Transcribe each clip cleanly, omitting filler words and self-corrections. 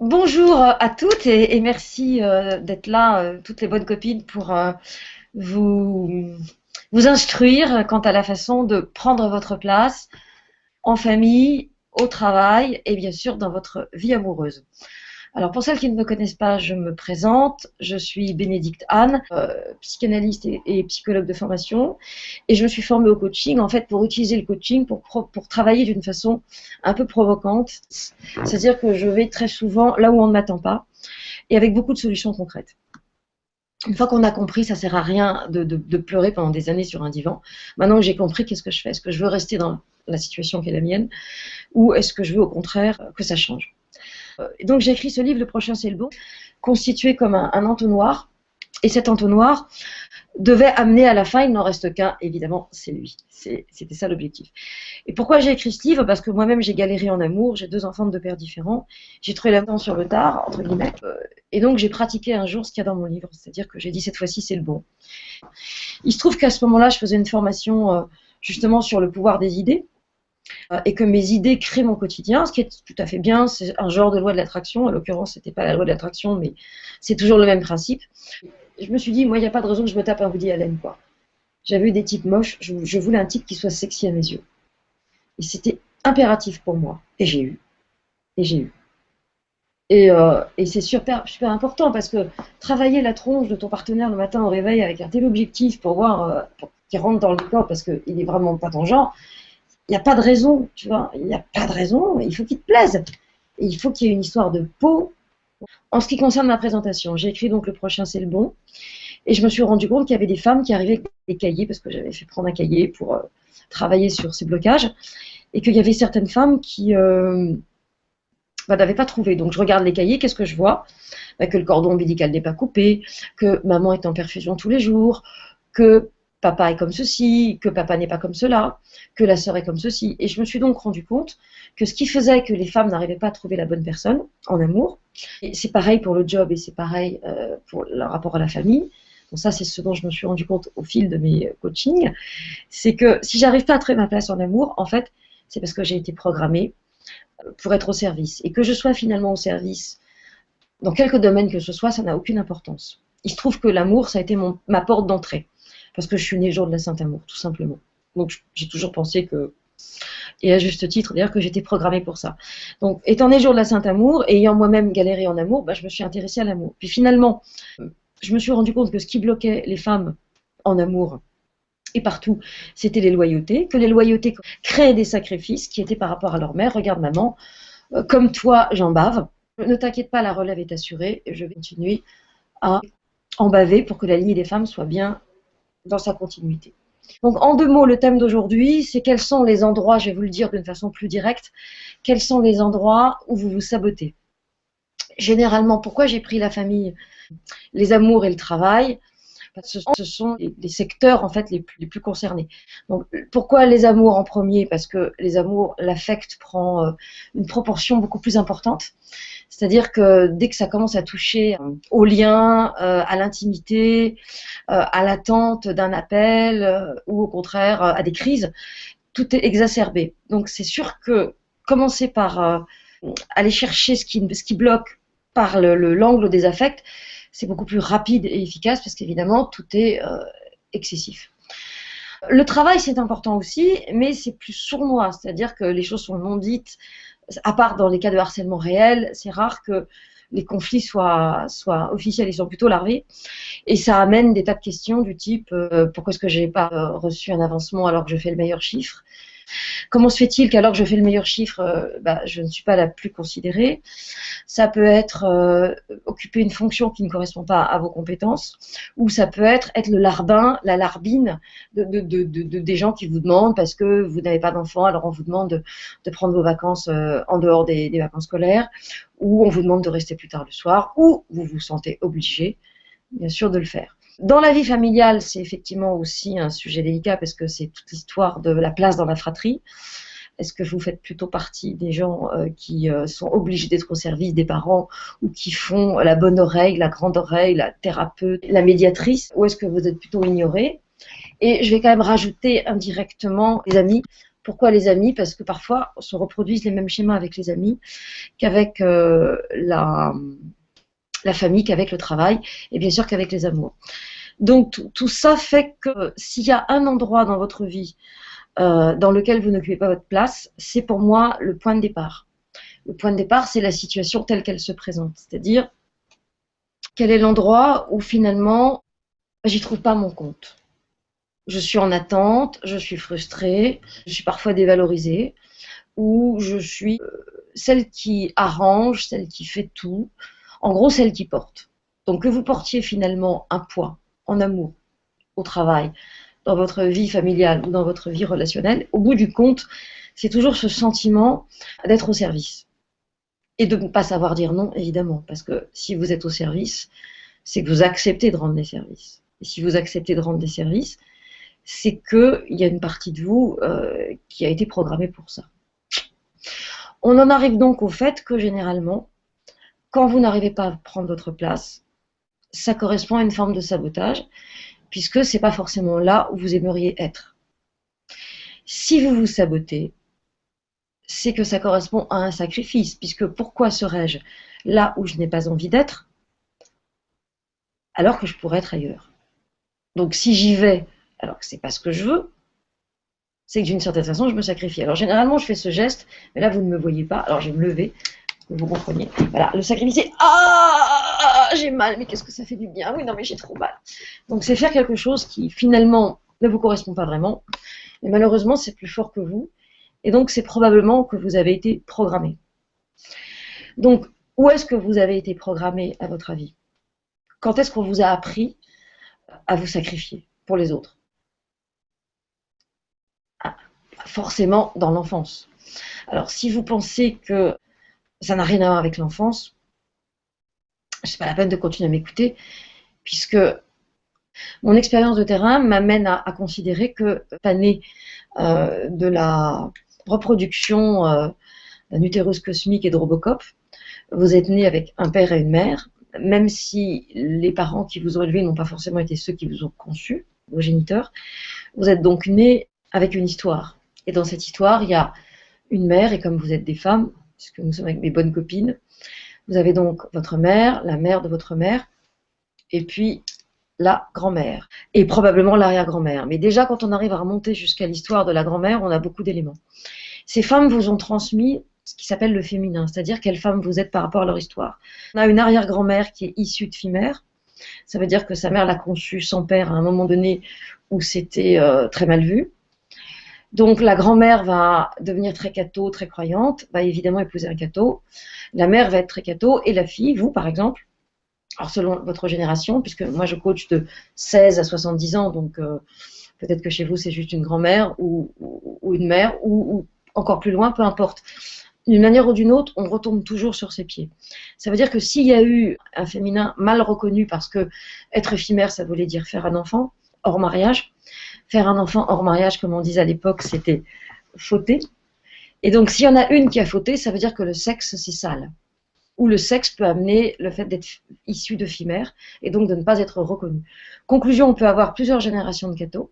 Bonjour à toutes et merci d'être là, toutes les bonnes copines, pour vous, vous instruire quant à la façon de prendre votre place en famille, au travail et bien sûr dans votre vie amoureuse. Alors pour celles qui ne me connaissent pas, je me présente. Je suis Bénédicte Anne, psychanalyste et psychologue de formation, et je me suis formée au coaching en fait pour utiliser le coaching pour travailler d'une façon un peu provocante. C'est-à-dire que je vais très souvent là où on ne m'attend pas et avec beaucoup de solutions concrètes. Une fois qu'on a compris, ça sert à rien de pleurer pendant des années sur un divan. Maintenant que j'ai compris, qu'est-ce que je fais? Est-ce que je veux rester dans la situation qui est la mienne, ou est-ce que je veux au contraire que ça change? Et donc j'ai écrit ce livre, Le prochain c'est le bon, constitué comme un entonnoir. Et cet entonnoir devait amener à la fin, il n'en reste qu'un, évidemment, c'est lui. C'était ça l'objectif. Et pourquoi j'ai écrit ce livre? Parce que moi-même j'ai galéré en amour, j'ai 2 enfants de 2 pères différents, j'ai trouvé l'amour sur le tard, entre guillemets. Et donc j'ai pratiqué un jour ce qu'il y a dans mon livre, c'est-à-dire que j'ai dit cette fois-ci c'est le bon. Il se trouve qu'à ce moment-là, je faisais une formation justement sur le pouvoir des idées, et que mes idées créent mon quotidien, ce qui est tout à fait bien. C'est un genre de loi de l'attraction. En l'occurrence, c'était pas la loi de l'attraction, mais c'est toujours le même principe. Je me suis dit, moi, il n'y a pas de raison que je me tape un Woody Allen, quoi. J'avais eu des types moches, je voulais un type qui soit sexy à mes yeux. Et c'était impératif pour moi. Et j'ai eu. Et j'ai eu. Et c'est super, super important parce que travailler la tronche de ton partenaire le matin au réveil avec un tel objectif pour voir qu'il rentre dans le corps parce qu'il n'est vraiment pas ton genre, il n'y a pas de raison, tu vois. Il n'y a pas de raison, il faut qu'il te plaise. Et il faut qu'il y ait une histoire de peau. En ce qui concerne ma présentation, j'ai écrit donc Le prochain c'est le bon. Et je me suis rendu compte qu'il y avait des femmes qui arrivaient avec des cahiers, parce que j'avais fait prendre un cahier pour travailler sur ces blocages, et qu'il y avait certaines femmes qui n'avaient pas trouvé. Donc je regarde les cahiers, qu'est-ce que je vois? Que le cordon ombilical n'est pas coupé, que maman est en perfusion tous les jours, que papa est comme ceci, que papa n'est pas comme cela, que la sœur est comme ceci. Et je me suis donc rendu compte que ce qui faisait que les femmes n'arrivaient pas à trouver la bonne personne en amour, et c'est pareil pour le job et c'est pareil pour le rapport à la famille. Donc ça, c'est ce dont je me suis rendu compte au fil de mes coachings, c'est que si j'arrive pas à trouver ma place en amour, en fait, c'est parce que j'ai été programmée pour être au service. Et que je sois finalement au service dans quelque domaine que ce soit, ça n'a aucune importance. Il se trouve que l'amour, ça a été ma porte d'entrée. Parce que je suis née le jour de la Saint-Amour, tout simplement. Donc j'ai toujours pensé que, et à juste titre d'ailleurs, que j'étais programmée pour ça. Donc étant née le jour de la Saint-Amour, et ayant moi-même galéré en amour, je me suis intéressée à l'amour. Puis finalement, je me suis rendu compte que ce qui bloquait les femmes en amour, et partout, c'était les loyautés, que les loyautés créaient des sacrifices qui étaient par rapport à leur mère. Regarde maman, comme toi, j'en bave. Ne t'inquiète pas, la relève est assurée, et je vais continuer à en baver pour que la lignée des femmes soit bien dans sa continuité. Donc en 2 mots, le thème d'aujourd'hui, c'est quels sont les endroits, je vais vous le dire d'une façon plus directe, quels sont les endroits où vous vous sabotez. Généralement, pourquoi j'ai pris la famille, les amours et le travail? Parce que ce sont les secteurs en fait les plus concernés. Donc pourquoi les amours en premier? Parce que les amours, l'affect prend une proportion beaucoup plus importante. C'est-à-dire que dès que ça commence à toucher au lien, à l'intimité, à l'attente d'un appel ou au contraire à des crises, tout est exacerbé. Donc c'est sûr que commencer par aller chercher ce qui bloque par l'angle des affects, c'est beaucoup plus rapide et efficace parce qu'évidemment tout est excessif. Le travail c'est important aussi, mais c'est plus sournois, c'est-à-dire que les choses sont non dites, à part dans les cas de harcèlement réel, c'est rare que les conflits soient officiels, ils sont plutôt larvés. Et ça amène des tas de questions du type pourquoi est-ce que j'ai pas reçu un avancement alors que je fais le meilleur chiffre? Comment se fait-il qu'alors que je fais le meilleur chiffre, je ne suis pas la plus considérée? Ça peut être occuper une fonction qui ne correspond pas à vos compétences, ou ça peut être le larbin, la larbine des gens qui vous demandent parce que vous n'avez pas d'enfant, alors on vous demande de prendre vos vacances en dehors des vacances scolaires, ou on vous demande de rester plus tard le soir, ou vous vous sentez obligé, bien sûr, de le faire. Dans la vie familiale, c'est effectivement aussi un sujet délicat parce que c'est toute l'histoire de la place dans la fratrie. Est-ce que vous faites plutôt partie des gens qui sont obligés d'être au service des parents ou qui font la bonne oreille, la grande oreille, la thérapeute, la médiatrice, ou est-ce que vous êtes plutôt ignoré? Et je vais quand même rajouter indirectement les amis, Pourquoi les amis? Parce que parfois, on se reproduisent les mêmes schémas avec les amis qu'avec la famille, qu'avec le travail, et bien sûr qu'avec les amours. Donc tout ça fait que s'il y a un endroit dans votre vie dans lequel vous n'occupez pas votre place, c'est pour moi le point de départ. Le point de départ, c'est la situation telle qu'elle se présente. C'est-à-dire, quel est l'endroit où finalement, j'y trouve pas mon compte. Je suis en attente, je suis frustrée, je suis parfois dévalorisée, ou je suis celle qui arrange, celle qui fait tout, en gros celle qui porte. Donc que vous portiez finalement un poids en amour, au travail, dans votre vie familiale ou dans votre vie relationnelle, au bout du compte, c'est toujours ce sentiment d'être au service. Et de ne pas savoir dire non, évidemment, parce que si vous êtes au service, c'est que vous acceptez de rendre des services. Et si vous acceptez de rendre des services, c'est qu'il y a une partie de vous qui a été programmée pour ça. On en arrive donc au fait que généralement, quand vous n'arrivez pas à prendre votre place, ça correspond à une forme de sabotage, puisque c'est pas forcément là où vous aimeriez être. Si vous vous sabotez, c'est que ça correspond à un sacrifice, puisque pourquoi serais-je là où je n'ai pas envie d'être, alors que je pourrais être ailleurs? Donc si j'y vais, alors que c'est pas ce que je veux, c'est que d'une certaine façon, je me sacrifie. Alors généralement, je fais ce geste, mais là, vous ne me voyez pas, alors je vais me lever, que vous compreniez. Voilà, le sacrifice, c'est « Ah, j'ai mal, mais qu'est-ce que ça fait du bien? Oui, non, mais j'ai trop mal. » Donc c'est faire quelque chose qui, finalement, ne vous correspond pas vraiment, mais malheureusement, c'est plus fort que vous, et donc c'est probablement que vous avez été programmé. Donc, où est-ce que vous avez été programmé, à votre avis? Quand est-ce qu'on vous a appris à vous sacrifier pour les autres? Forcément dans l'enfance. Alors si vous pensez que ça n'a rien à voir avec l'enfance, c'est pas la peine de continuer à m'écouter, puisque mon expérience de terrain m'amène à considérer que pas né de la reproduction d'un utérus cosmique et de Robocop, vous êtes né avec un père et une mère, même si les parents qui vous ont élevé n'ont pas forcément été ceux qui vous ont conçu, vos géniteurs, vous êtes donc né avec une histoire. Et dans cette histoire, il y a une mère, et comme vous êtes des femmes, puisque nous sommes avec mes bonnes copines, vous avez donc votre mère, la mère de votre mère, et puis la grand-mère, et probablement l'arrière-grand-mère. Mais déjà, quand on arrive à remonter jusqu'à l'histoire de la grand-mère, on a beaucoup d'éléments. Ces femmes vous ont transmis ce qui s'appelle le féminin, c'est-à-dire quelles femmes vous êtes par rapport à leur histoire. On a une arrière-grand-mère qui est issue de Fimère, ça veut dire que sa mère l'a conçue sans père à un moment donné où c'était très mal vu. Donc la grand-mère va devenir très catho, très croyante, va évidemment épouser un catho. La mère va être très catho et la fille, vous par exemple, alors selon votre génération, puisque moi je coach de 16 à 70 ans, donc peut-être que chez vous c'est juste une grand-mère ou une mère ou encore plus loin, peu importe. D'une manière ou d'une autre, on retombe toujours sur ses pieds. Ça veut dire que s'il y a eu un féminin mal reconnu parce que être éphémère, ça voulait dire faire un enfant hors mariage, faire un enfant hors mariage, comme on disait à l'époque, c'était fauter. Et donc, s'il y en a une qui a fauté, ça veut dire que le sexe, c'est sale. Ou le sexe peut amener le fait d'être issu de fimère et donc de ne pas être reconnu. Conclusion, on peut avoir plusieurs générations de cathos.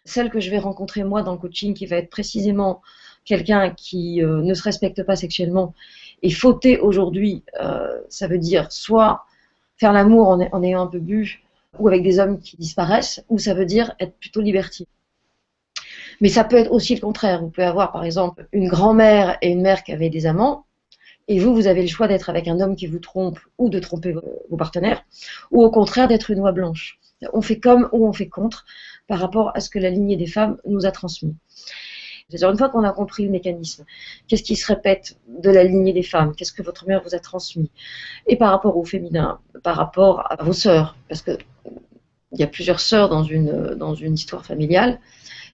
Celle que je vais rencontrer moi dans le coaching, qui va être précisément quelqu'un qui ne se respecte pas sexuellement, et fauter aujourd'hui, ça veut dire soit faire l'amour en ayant un peu bu, ou avec des hommes qui disparaissent, ou ça veut dire être plutôt libertine. Mais ça peut être aussi le contraire. Vous pouvez avoir, par exemple, une grand-mère et une mère qui avaient des amants, et vous avez le choix d'être avec un homme qui vous trompe, ou de tromper vos partenaires, ou au contraire d'être une oie blanche. On fait comme ou on fait contre, par rapport à ce que la lignée des femmes nous a transmis. C'est-à-dire, une fois qu'on a compris le mécanisme, qu'est-ce qui se répète de la lignée des femmes, qu'est-ce que votre mère vous a transmis, et par rapport au féminin, par rapport à vos sœurs, parce que il y a plusieurs sœurs dans une histoire familiale.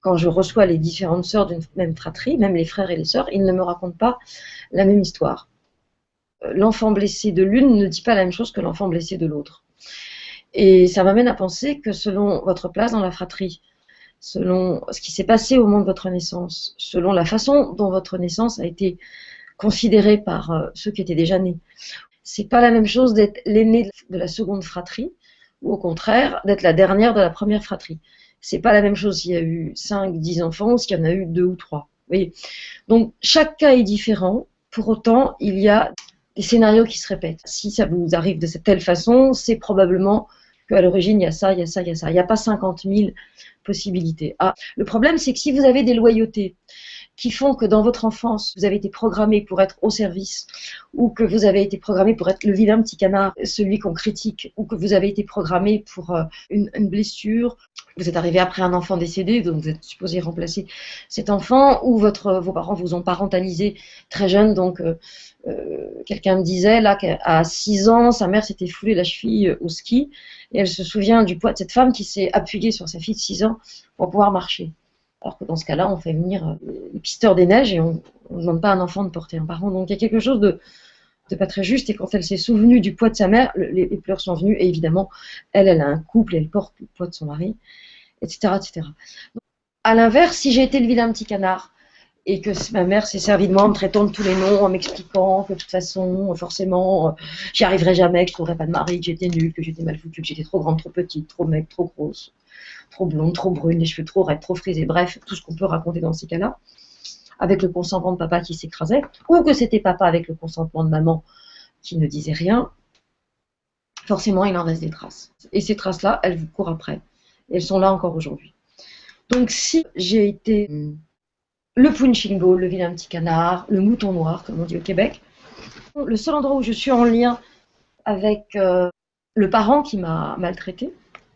Quand je reçois les différentes sœurs d'une même fratrie, même les frères et les sœurs, ils ne me racontent pas la même histoire. L'enfant blessé de l'une ne dit pas la même chose que l'enfant blessé de l'autre. Et ça m'amène à penser que selon votre place dans la fratrie, selon ce qui s'est passé au moment de votre naissance, selon la façon dont votre naissance a été considérée par ceux qui étaient déjà nés, c'est pas la même chose d'être l'aîné de la seconde fratrie, ou au contraire, d'être la dernière de la première fratrie. C'est pas la même chose s'il y a eu 5, 10 enfants ou s'il y en a eu 2 ou 3. voyez. Donc, chaque cas est différent. Pour autant, il y a des scénarios qui se répètent. Si ça vous arrive de cette telle façon, c'est probablement qu'à l'origine, il y a ça, il y a ça, il y a ça. Il n'y a pas 50 000 possibilités. Ah, le problème, c'est que si vous avez des loyautés qui font que dans votre enfance, vous avez été programmé pour être au service, ou que vous avez été programmé pour être le vilain petit canard, celui qu'on critique, ou que vous avez été programmé pour une blessure, vous êtes arrivé après un enfant décédé, donc vous êtes supposé remplacer cet enfant, ou vos parents vous ont parentalisé très jeune, donc quelqu'un me disait là qu'à 6 ans, sa mère s'était foulée la cheville au ski, et elle se souvient du poids de cette femme qui s'est appuyée sur sa fille de 6 ans pour pouvoir marcher. Alors que dans ce cas-là, on fait venir les pisteurs des neiges et on ne demande pas à un enfant de porter un parent. Donc il y a quelque chose de pas très juste. Et quand elle s'est souvenue du poids de sa mère, les pleurs sont venus. Et évidemment, elle a un couple, elle porte le poids de son mari, etc. etc. Donc, à l'inverse, si j'ai été le vilain petit canard et que ma mère s'est servie de moi en me traitant de tous les noms, en m'expliquant que de toute façon, forcément, j'y arriverais jamais, que je ne trouverais pas de mari, que j'étais nulle, que j'étais mal foutue, que j'étais trop grande, trop petite, trop maigre, trop grosse, trop blonde, trop brune, les cheveux trop raides, trop frisés, bref, tout ce qu'on peut raconter dans ces cas-là, avec le consentement de papa qui s'écrasait, ou que c'était papa avec le consentement de maman qui ne disait rien, forcément il en reste des traces. Et ces traces-là, elles vous courent après. Et elles sont là encore aujourd'hui. Donc si j'ai été le punching ball, le vilain petit canard, le mouton noir, comme on dit au Québec, le seul endroit où je suis en lien avec le parent qui m'a maltraité,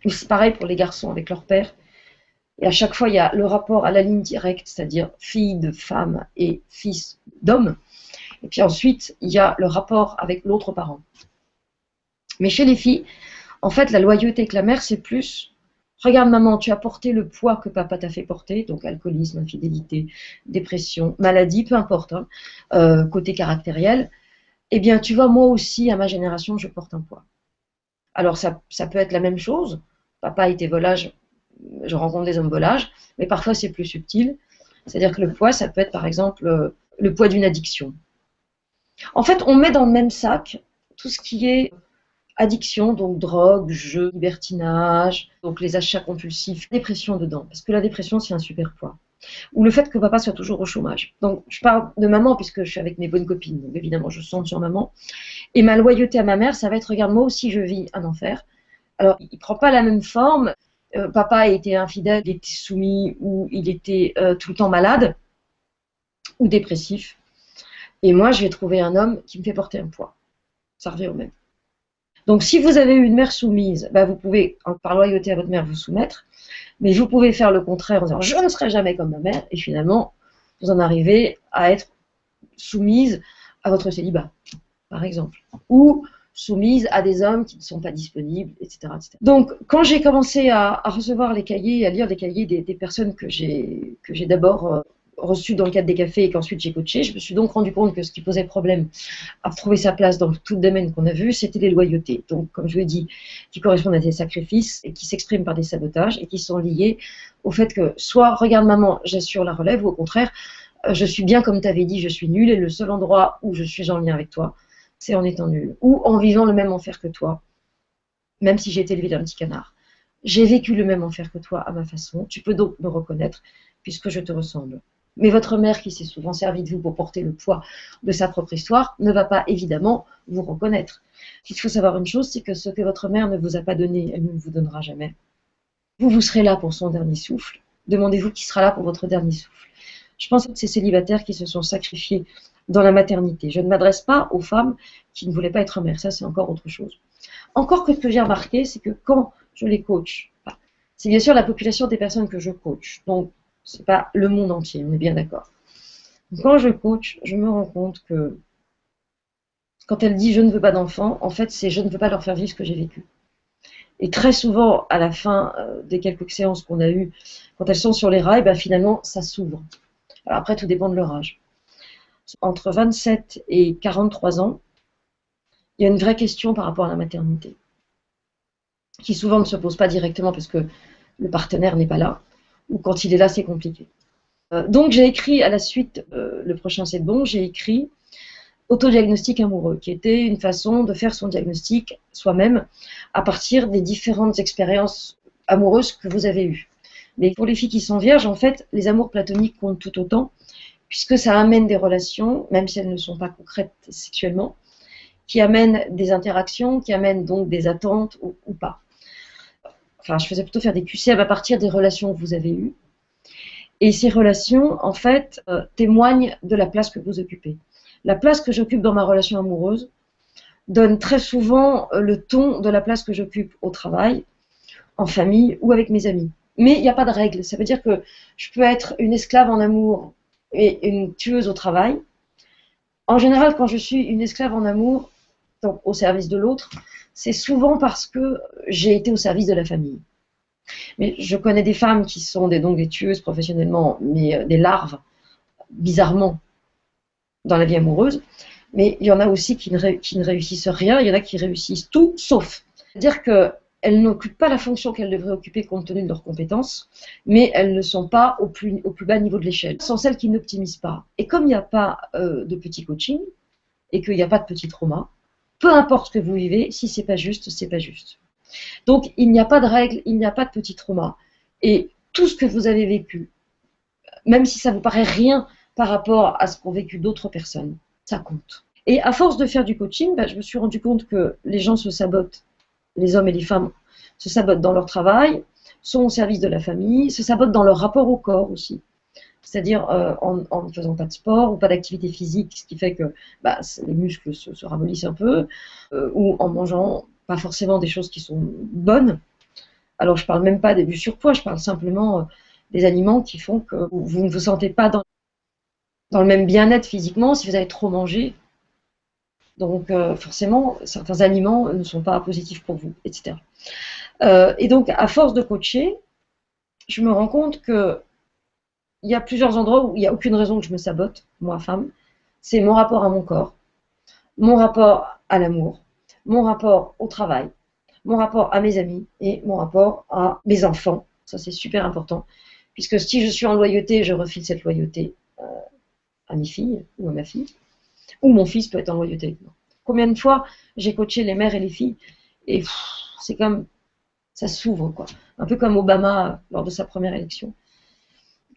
c'est pareil pour les garçons avec leur père. Et à chaque fois, il y a le rapport à la ligne directe, c'est-à-dire fille de femme et fils d'homme. Et puis ensuite, il y a le rapport avec l'autre parent. Mais chez les filles, en fait, la loyauté avec la mère, c'est plus « Regarde maman, tu as porté le poids que papa t'a fait porter », donc alcoolisme, infidélité, dépression, maladie, peu importe, hein, côté caractériel. Eh bien, tu vois, moi aussi, à ma génération, je porte un poids. Alors, ça peut être la même chose. Papa était volage, je rencontre des hommes volages, mais parfois c'est plus subtil. C'est-à-dire que le poids, ça peut être par exemple le poids d'une addiction. En fait, on met dans le même sac tout ce qui est addiction, donc drogue, jeu, libertinage, donc les achats compulsifs, dépression dedans. Parce que la dépression, c'est un super poids. Ou le fait que papa soit toujours au chômage. Donc, je parle de maman puisque je suis avec mes bonnes copines. Donc, évidemment, je sonde sur maman. Et ma loyauté à ma mère, ça va être, regarde, moi aussi, je vis un enfer. Alors, il ne prend pas la même forme. Papa a été infidèle, il était soumis ou il était tout le temps malade ou dépressif. Et moi, je vais trouver un homme qui me fait porter un poids. Ça revient au même. Donc, si vous avez une mère soumise, bah, vous pouvez, par loyauté à votre mère, vous soumettre. Mais vous pouvez faire le contraire en disant « je ne serai jamais comme ma mère » et finalement, vous en arrivez à être soumise à votre célibat, par exemple. Ou soumise à des hommes qui ne sont pas disponibles, etc. etc. Donc, quand j'ai commencé à recevoir les cahiers, à lire les cahiers des personnes que j'ai d'abord reçues dans le cadre des cafés et qu'ensuite j'ai coachées, je me suis donc rendu compte que ce qui posait problème à trouver sa place dans tout le domaine qu'on a vu, c'était les loyautés. Donc, comme je vous l'ai dit, qui correspondent à des sacrifices et qui s'expriment par des sabotages et qui sont liés au fait que soit, regarde maman, j'assure la relève, ou au contraire, je suis bien comme tu avais dit, je suis nulle et le seul endroit où je suis en lien avec toi, c'est en étant nulle. Ou en vivant le même enfer que toi, même si j'ai été élevée d'un petit canard. J'ai vécu le même enfer que toi à ma façon, tu peux donc me reconnaître puisque je te ressemble. Mais votre mère, qui s'est souvent servie de vous pour porter le poids de sa propre histoire, ne va pas évidemment vous reconnaître. Il faut savoir une chose, c'est que ce que votre mère ne vous a pas donné, elle ne vous donnera jamais. Vous serez là pour son dernier souffle. Demandez-vous qui sera là pour votre dernier souffle. Je pense à ces célibataires qui se sont sacrifiés dans la maternité. Je ne m'adresse pas aux femmes qui ne voulaient pas être mères, ça c'est encore autre chose. Encore que ce que j'ai remarqué, c'est que quand je les coach, c'est bien sûr la population des personnes que je coach, donc c'est pas le monde entier, on est bien d'accord. Quand je coach, je me rends compte que quand elle dit « je ne veux pas d'enfants », en fait c'est « je ne veux pas leur faire vivre ce que j'ai vécu ». Et très souvent, à la fin des quelques séances qu'on a eues, quand elles sont sur les rails, ben finalement ça s'ouvre. Alors après, tout dépend de leur âge. Entre 27 et 43 ans, il y a une vraie question par rapport à la maternité, qui souvent ne se pose pas directement parce que le partenaire n'est pas là, ou quand il est là, c'est compliqué. Donc j'ai écrit à la suite, le prochain c'est bon, j'ai écrit autodiagnostic amoureux, qui était une façon de faire son diagnostic soi-même à partir des différentes expériences amoureuses que vous avez eues. Mais pour les filles qui sont vierges, en fait, les amours platoniques comptent tout autant, puisque ça amène des relations, même si elles ne sont pas concrètes sexuellement, qui amènent des interactions, qui amènent donc des attentes ou pas. Enfin, je faisais plutôt faire des QCM à partir des relations que vous avez eues. Et ces relations, en fait, témoignent de la place que vous occupez. La place que j'occupe dans ma relation amoureuse donne très souvent le ton de la place que j'occupe au travail, en famille ou avec mes amis. Mais il n'y a pas de règle. Ça veut dire que je peux être une esclave en amour et une tueuse au travail. En général, quand je suis une esclave en amour, donc au service de l'autre, c'est souvent parce que j'ai été au service de la famille. Mais je connais des femmes qui sont donc des tueuses professionnellement, mais des larves, bizarrement, dans la vie amoureuse. Mais il y en a aussi qui ne réussissent rien, il y en a qui réussissent tout, sauf. C'est-à-dire qu'elles n'occupent pas la fonction qu'elles devraient occuper compte tenu de leurs compétences, mais elles ne sont pas au plus bas niveau de l'échelle. Ce sont celles qui n'optimisent pas. Et comme il n'y a pas de petit coaching, et qu'il n'y a pas de petit trauma, peu importe ce que vous vivez, si c'est pas juste, c'est pas juste. Donc, il n'y a pas de règle, il n'y a pas de petit trauma. Et tout ce que vous avez vécu, même si ça vous paraît rien par rapport à ce qu'ont vécu d'autres personnes, ça compte. Et à force de faire du coaching, je me suis rendu compte que les gens se sabotent, les hommes et les femmes se sabotent dans leur travail, sont au service de la famille, se sabotent dans leur rapport au corps aussi. C'est-à-dire en ne faisant pas de sport ou pas d'activité physique, ce qui fait que les muscles se ramollissent un peu, ou en mangeant pas forcément des choses qui sont bonnes. Alors je ne parle même pas du surpoids, je parle simplement des aliments qui font que vous ne vous sentez pas dans le même bien-être physiquement si vous avez trop mangé. Donc forcément, certains aliments ne sont pas positifs pour vous, etc. Et donc à force de coacher, je me rends compte que il y a plusieurs endroits où il n'y a aucune raison que je me sabote, moi, femme. C'est mon rapport à mon corps, mon rapport à l'amour, mon rapport au travail, mon rapport à mes amis et mon rapport à mes enfants. Ça, c'est super important. Puisque si je suis en loyauté, je refile cette loyauté à mes filles ou à ma fille. Ou mon fils peut être en loyauté avec moi. Combien de fois j'ai coaché les mères et les filles et c'est comme ça s'ouvre, quoi. Un peu comme Obama lors de sa première élection.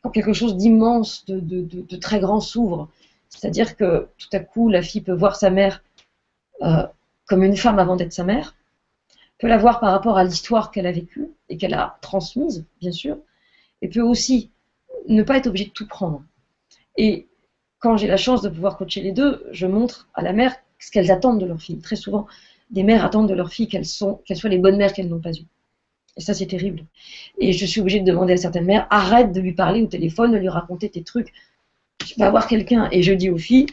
Quand quelque chose d'immense, de très grand s'ouvre. C'est-à-dire que tout à coup, la fille peut voir sa mère comme une femme avant d'être sa mère, peut la voir par rapport à l'histoire qu'elle a vécue et qu'elle a transmise, bien sûr, et peut aussi ne pas être obligée de tout prendre. Et quand j'ai la chance de pouvoir coacher les deux, je montre à la mère ce qu'elles attendent de leur fille. Très souvent, des mères attendent de leur fille qu'elles soient les bonnes mères qu'elles n'ont pas eues. Et ça, c'est terrible. Et je suis obligée de demander à certaines mères, arrête de lui parler au téléphone, de lui raconter tes trucs. Tu vas voir quelqu'un. Et je dis aux filles,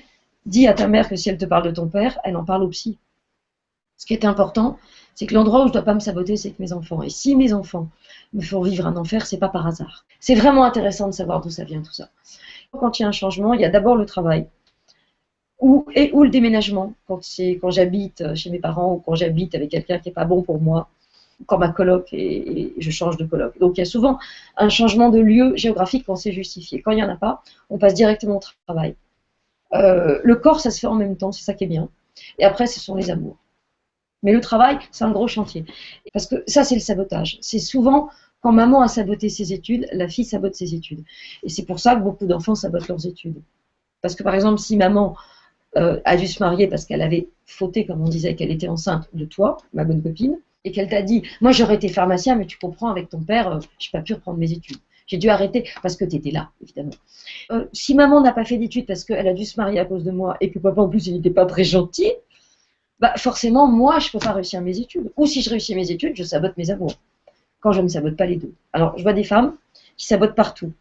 dis à ta mère que si elle te parle de ton père, elle en parle au psy. Ce qui est important, c'est que l'endroit où je ne dois pas me saboter, c'est avec mes enfants. Et si mes enfants me font vivre un enfer, c'est pas par hasard. C'est vraiment intéressant de savoir d'où ça vient tout ça. Quand il y a un changement, il y a d'abord le travail. Ou le déménagement, quand j'habite chez mes parents ou quand j'habite avec quelqu'un qui n'est pas bon pour moi. Quand ma coloc et je change de coloc. Donc il y a souvent un changement de lieu géographique quand c'est justifié. Quand il n'y en a pas, on passe directement au travail. Le corps, ça se fait en même temps, c'est ça qui est bien. Et après, ce sont les amours. Mais le travail, c'est un gros chantier. Parce que ça, c'est le sabotage. C'est souvent quand maman a saboté ses études, la fille sabote ses études. Et c'est pour ça que beaucoup d'enfants sabotent leurs études. Parce que par exemple, si maman a dû se marier parce qu'elle avait fauté, comme on disait, qu'elle était enceinte de toi, ma bonne copine, et qu'elle t'a dit, moi j'aurais été pharmacien, mais tu comprends, avec ton père, je n'ai pas pu reprendre mes études. J'ai dû arrêter parce que tu étais là, évidemment. Si maman n'a pas fait d'études parce qu'elle a dû se marier à cause de moi et que papa en plus il n'était pas très gentil, forcément moi je ne peux pas réussir mes études. Ou si je réussis mes études, je sabote mes amours. Quand je ne sabote pas les deux. Alors je vois des femmes qui sabotent partout.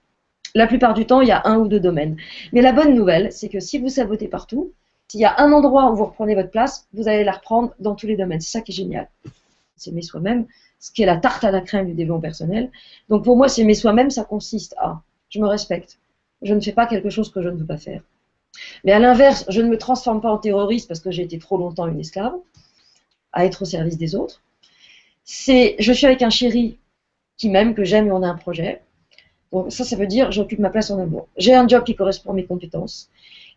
La plupart du temps, il y a un ou deux domaines. Mais la bonne nouvelle, c'est que si vous sabotez partout, s'il y a un endroit où vous reprenez votre place, vous allez la reprendre dans tous les domaines. C'est ça qui est génial. S'aimer soi-même, ce qui est la tarte à la crème du développement personnel. Donc pour moi, s'aimer soi-même, ça consiste à je me respecte, je ne fais pas quelque chose que je ne veux pas faire. Mais à l'inverse, je ne me transforme pas en terroriste parce que j'ai été trop longtemps une esclave, à être au service des autres. Je suis avec un chéri qui m'aime, que j'aime et on a un projet. Donc ça veut dire j'occupe ma place en amour. J'ai un job qui correspond à mes compétences.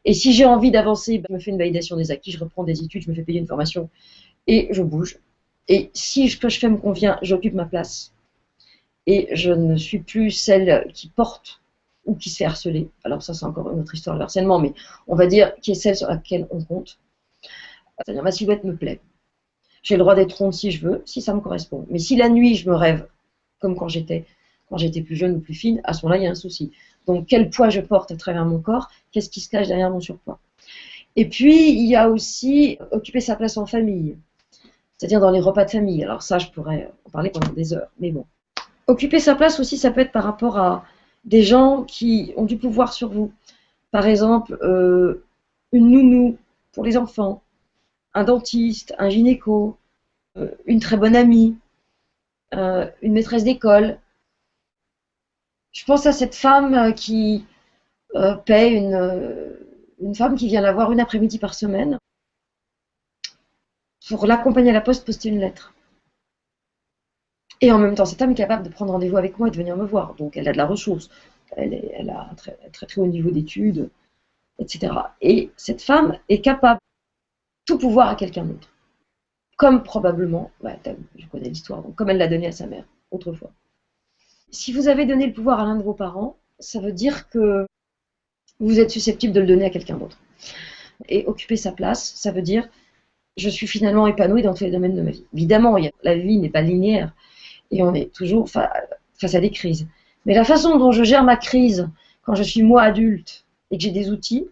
Et si j'ai envie d'avancer, je me fais une validation des acquis, je reprends des études, je me fais payer une formation et je bouge. Et si ce que je fais me convient, j'occupe ma place. Et je ne suis plus celle qui porte ou qui se fait harceler. Alors ça, c'est encore une autre histoire, le harcèlement, mais on va dire qui est celle sur laquelle on compte. C'est-à-dire ma silhouette me plaît. J'ai le droit d'être ronde si je veux, si ça me correspond. Mais si la nuit, je me rêve, comme quand j'étais plus jeune ou plus fine, à ce moment-là, il y a un souci. Donc, quel poids je porte à travers mon corps? Qu'est-ce qui se cache derrière mon surpoids? Et puis, il y a aussi occuper sa place en famille, c'est-à-dire dans les repas de famille. Alors ça, je pourrais en parler pendant des heures, mais bon. Occuper sa place aussi, ça peut être par rapport à des gens qui ont du pouvoir sur vous. Par exemple, une nounou pour les enfants, un dentiste, un gynéco, une très bonne amie, une maîtresse d'école. Je pense à cette femme qui paie une femme qui vient la voir une après-midi par semaine pour l'accompagner à la poste, poster une lettre. Et en même temps, cette femme est capable de prendre rendez-vous avec moi et de venir me voir. Donc, elle a de la ressource. Elle a un très haut niveau d'études, etc. Et cette femme est capable de tout pouvoir à quelqu'un d'autre. Comme probablement, je connais l'histoire, donc comme elle l'a donné à sa mère autrefois. Si vous avez donné le pouvoir à l'un de vos parents, ça veut dire que vous êtes susceptible de le donner à quelqu'un d'autre. Et occuper sa place, ça veut dire je suis finalement épanouie dans tous les domaines de ma vie. Évidemment, la vie n'est pas linéaire et on est toujours face à des crises. Mais la façon dont je gère ma crise quand je suis moi adulte et que j'ai des outils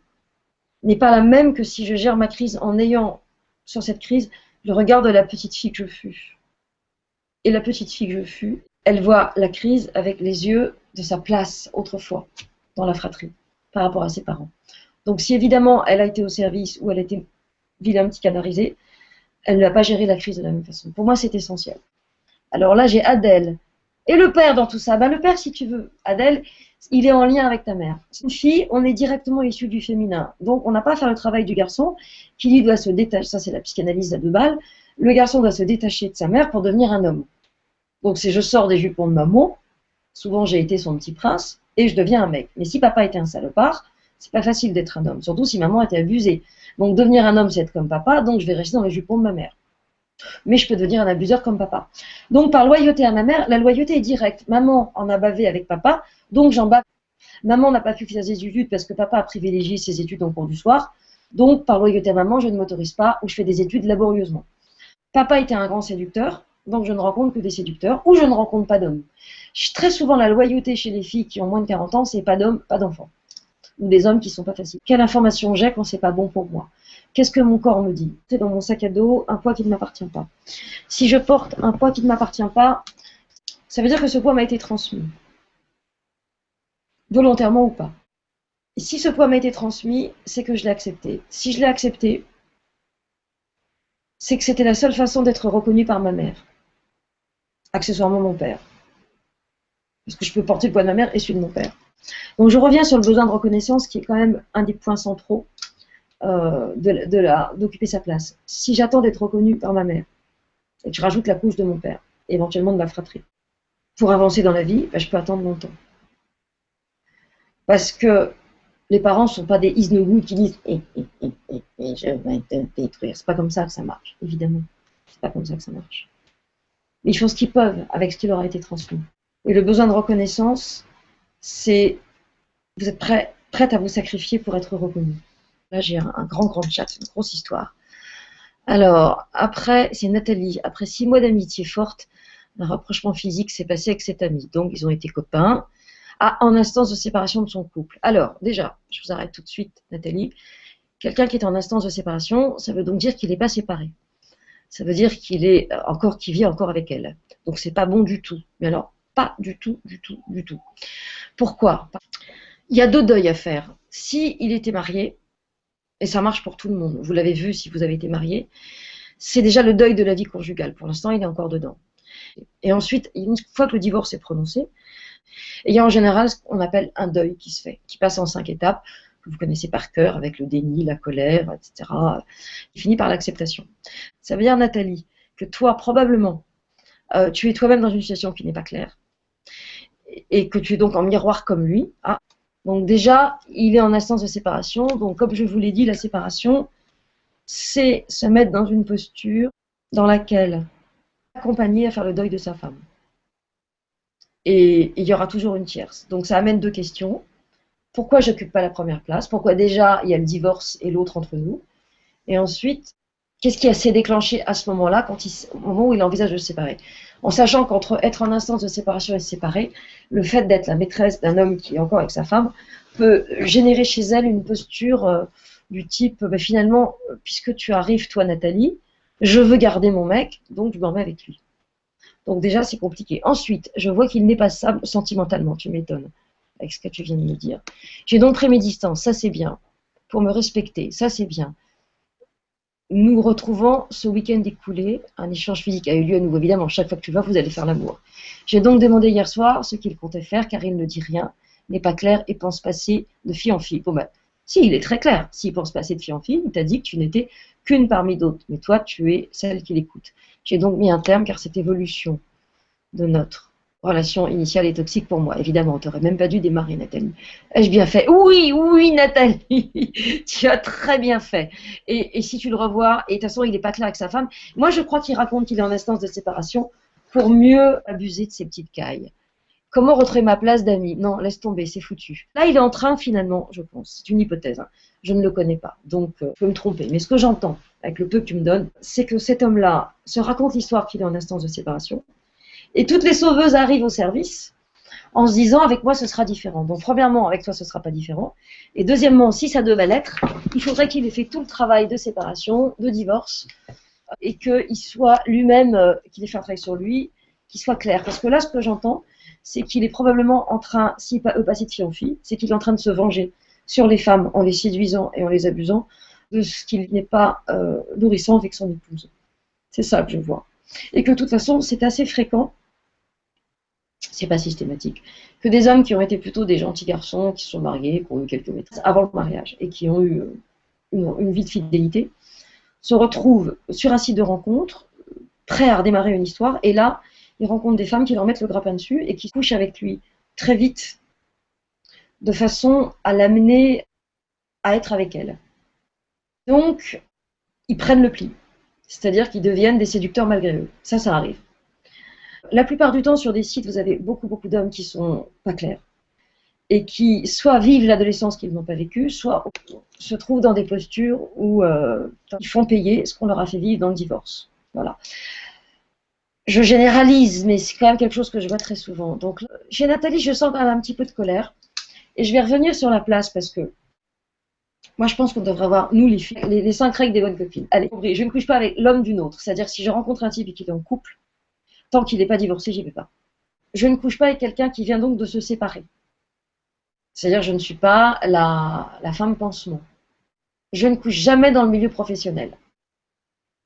n'est pas la même que si je gère ma crise en ayant sur cette crise le regard de la petite fille que je fus. Et la petite fille que je fus, elle voit la crise avec les yeux de sa place autrefois dans la fratrie par rapport à ses parents. Donc si évidemment elle a été au service ou elle a été vilain petit canarisé, elle ne va pas gérer la crise de la même façon. Pour moi, c'est essentiel. Alors là, j'ai Adèle. Et le père dans tout ça, le père, si tu veux, Adèle, il est en lien avec ta mère. Une fille, on est directement issu du féminin. Donc, on n'a pas à faire le travail du garçon qui, lui, doit se détacher. Ça, c'est la psychanalyse à 2 balles. Le garçon doit se détacher de sa mère pour devenir un homme. Donc, c'est je sors des jupons de maman. Souvent, j'ai été son petit prince et je deviens un mec. Mais si papa était un salopard, c'est pas facile d'être un homme. Surtout si maman était abusée. Donc, devenir un homme, c'est être comme papa. Donc, je vais rester dans les jupons de ma mère. Mais je peux devenir un abuseur comme papa. Donc, par loyauté à ma mère, la loyauté est directe. Maman en a bavé avec papa, donc j'en bave. Maman n'a pas pu faire ses études parce que papa a privilégié ses études en cours du soir. Donc, par loyauté à maman, je ne m'autorise pas ou je fais des études laborieusement. Papa était un grand séducteur, donc je ne rencontre que des séducteurs ou je ne rencontre pas d'hommes. Très souvent, la loyauté chez les filles qui ont moins de 40 ans, c'est pas d'hommes, pas d'enfants. Ou des hommes qui sont pas faciles. Quelle information j'ai quand c'est pas bon pour moi? Qu'est-ce que mon corps me dit? C'est dans mon sac à dos un poids qui ne m'appartient pas. Si je porte un poids qui ne m'appartient pas, ça veut dire que ce poids m'a été transmis. Volontairement ou pas. Et si ce poids m'a été transmis, c'est que je l'ai accepté. Si je l'ai accepté, c'est que c'était la seule façon d'être reconnue par ma mère. Accessoirement mon père. Parce que je peux porter le poids de ma mère et celui de mon père. Donc je reviens sur le besoin de reconnaissance qui est quand même un des points centraux d'occuper sa place. Si j'attends d'être reconnue par ma mère, et que je rajoute la couche de mon père, éventuellement de ma fratrie, pour avancer dans la vie, je peux attendre longtemps. Parce que les parents ne sont pas des is no good qui disent je vais te détruire. C'est pas comme ça que ça marche, évidemment. C'est pas comme ça que ça marche. Mais ils font ce qu'ils peuvent avec ce qui leur a été transmis. Et le besoin de reconnaissance, c'est vous êtes prête à vous sacrifier pour être reconnu. Là, j'ai un grand chat, une grosse histoire. Alors, après, c'est Nathalie. Après 6 mois d'amitié forte, un rapprochement physique s'est passé avec cet ami. Donc, ils ont été copains. En instance de séparation de son couple. Alors, déjà, je vous arrête tout de suite, Nathalie. Quelqu'un qui est en instance de séparation, ça veut donc dire qu'il n'est pas séparé. Ça veut dire qu'il vit encore avec elle. Donc, c'est pas bon du tout. Mais alors, pas du tout. Pourquoi? Il y a 2 deuils à faire. Si il était marié, et ça marche pour tout le monde, vous l'avez vu si vous avez été marié, c'est déjà le deuil de la vie conjugale. Pour l'instant, il est encore dedans. Et ensuite, une fois que le divorce est prononcé, il y a en général ce qu'on appelle un deuil qui se fait, qui passe en 5 étapes, que vous connaissez par cœur, avec le déni, la colère, etc., qui finit par l'acceptation. Ça veut dire, Nathalie, que toi, probablement, tu es toi-même dans une situation qui n'est pas claire, et que tu es donc en miroir comme lui. Donc déjà, il est en instance de séparation, donc comme je vous l'ai dit, la séparation, c'est se mettre dans une posture dans laquelle accompagner à faire le deuil de sa femme. Et il y aura toujours une tierce. Donc ça amène 2 questions. Pourquoi j'occupe pas la première place? Pourquoi déjà il y a le divorce et l'autre entre nous? Et ensuite, qu'est-ce qui s'est déclenché à ce moment-là, au moment où il envisage de se séparer? En sachant qu'entre être en instance de séparation et se séparer, le fait d'être la maîtresse d'un homme qui est encore avec sa femme peut générer chez elle une posture du type, bah, finalement, puisque tu arrives, toi Nathalie, je veux garder mon mec, donc je m'en mets avec lui. Donc déjà, c'est compliqué. Ensuite, je vois qu'il n'est pas stable sentimentalement, tu m'étonnes, avec ce que tu viens de me dire. J'ai donc pris mes distances, ça c'est bien. Pour me respecter, ça c'est bien. Nous retrouvons ce week-end écoulé, un échange physique a eu lieu à nouveau, évidemment, chaque fois que tu vas, vous allez faire l'amour. J'ai donc demandé hier soir ce qu'il comptait faire, car il ne dit rien, n'est pas clair et pense passer de fille en fille. Bon ben, si, il est très clair. S'il pense passer de fille en fille, il t'a dit que tu n'étais qu'une parmi d'autres, mais toi, tu es celle qui l'écoute. J'ai donc mis un terme, car cette évolution de notre relation initiale est toxique pour moi. Évidemment, tu n'aurais même pas dû démarrer, Nathalie. Ai-je bien fait? Oui, oui, Nathalie, tu as très bien fait. Et si tu le revois, et de toute façon, il n'est pas clair avec sa femme, moi, je crois qu'il raconte qu'il est en instance de séparation pour mieux abuser de ses petites cailles. Comment retrouver ma place d'ami? Non, laisse tomber, c'est foutu. Là, il est en train, finalement, je pense, c'est une hypothèse, hein, je ne le connais pas, donc je peux me tromper. Mais ce que j'entends, avec le peu que tu me donnes, c'est que cet homme-là se raconte l'histoire qu'il est en instance de séparation, et toutes les sauveuses arrivent au service en se disant avec moi ce sera différent. Donc premièrement, avec toi ce sera pas différent. Et deuxièmement, si ça devait l'être, il faudrait qu'il ait fait tout le travail de séparation, de divorce, et qu'il soit lui-même, qu'il ait fait un travail sur lui, qu'il soit clair. Parce que là, ce que j'entends, c'est qu'il est probablement en train, s'il veut passer de fille en fille, c'est qu'il est en train de se venger sur les femmes en les séduisant et en les abusant de ce qu'il n'est pas nourrissant avec son épouse. C'est ça que je vois. Et que de toute façon, c'est assez fréquent, c'est pas systématique, que des hommes qui ont été plutôt des gentils garçons, qui se sont mariés, qui ont eu quelques maîtresses avant le mariage et qui ont eu une vie de fidélité, se retrouvent sur un site de rencontre, prêts à redémarrer une histoire, et là, ils rencontrent des femmes qui leur mettent le grappin dessus et qui couchent avec lui très vite, de façon à l'amener à être avec elles. Donc, ils prennent le pli, c'est-à-dire qu'ils deviennent des séducteurs malgré eux. Ça arrive. La plupart du temps, sur des sites, vous avez beaucoup d'hommes qui sont pas clairs et qui soit vivent l'adolescence qu'ils n'ont pas vécue, soit se trouvent dans des postures où ils font payer ce qu'on leur a fait vivre dans le divorce. Voilà. Je généralise, mais c'est quand même quelque chose que je vois très souvent. Donc, chez Nathalie, je sens quand même un petit peu de colère. Et je vais revenir sur la place parce que moi, je pense qu'on devrait avoir, nous les filles, les 5 règles des bonnes copines. Allez, je ne couche pas avec l'homme d'une autre. C'est-à-dire, si je rencontre un type et qu'il est en couple, tant qu'il n'est pas divorcé, j'y vais pas. Je ne couche pas avec quelqu'un qui vient donc de se séparer. C'est-à-dire, je ne suis pas la femme pansement. Je ne couche jamais dans le milieu professionnel.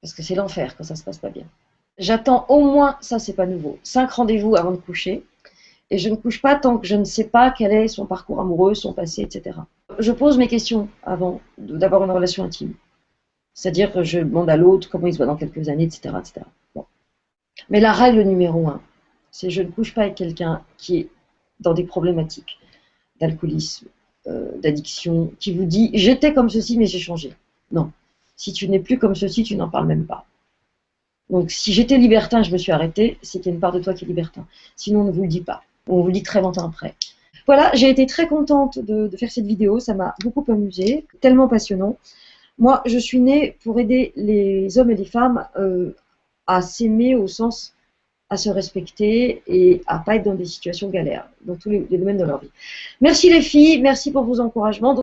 Parce que c'est l'enfer quand ça se passe pas bien. J'attends au moins, ça c'est pas nouveau, 5 rendez-vous avant de coucher. Et je ne couche pas tant que je ne sais pas quel est son parcours amoureux, son passé, etc. Je pose mes questions avant d'avoir une relation intime. C'est-à-dire que je demande à l'autre comment il se voit dans quelques années, etc. etc. Bon. Mais la règle numéro 1, c'est je ne couche pas avec quelqu'un qui est dans des problématiques d'alcoolisme, d'addiction, qui vous dit « j'étais comme ceci, mais j'ai changé ». Non. Si tu n'es plus comme ceci, tu n'en parles même pas. Donc si j'étais libertin, je me suis arrêtée, c'est qu'il y a une part de toi qui est libertin. Sinon, on ne vous le dit pas. On vous le dit très longtemps après. Voilà, j'ai été très contente de faire cette vidéo. Ça m'a beaucoup amusée, tellement passionnant. Moi, je suis née pour aider les hommes et les femmes à s'aimer au sens à se respecter et à pas être dans des situations galères, dans tous les domaines de leur vie. Merci les filles, merci pour vos encouragements.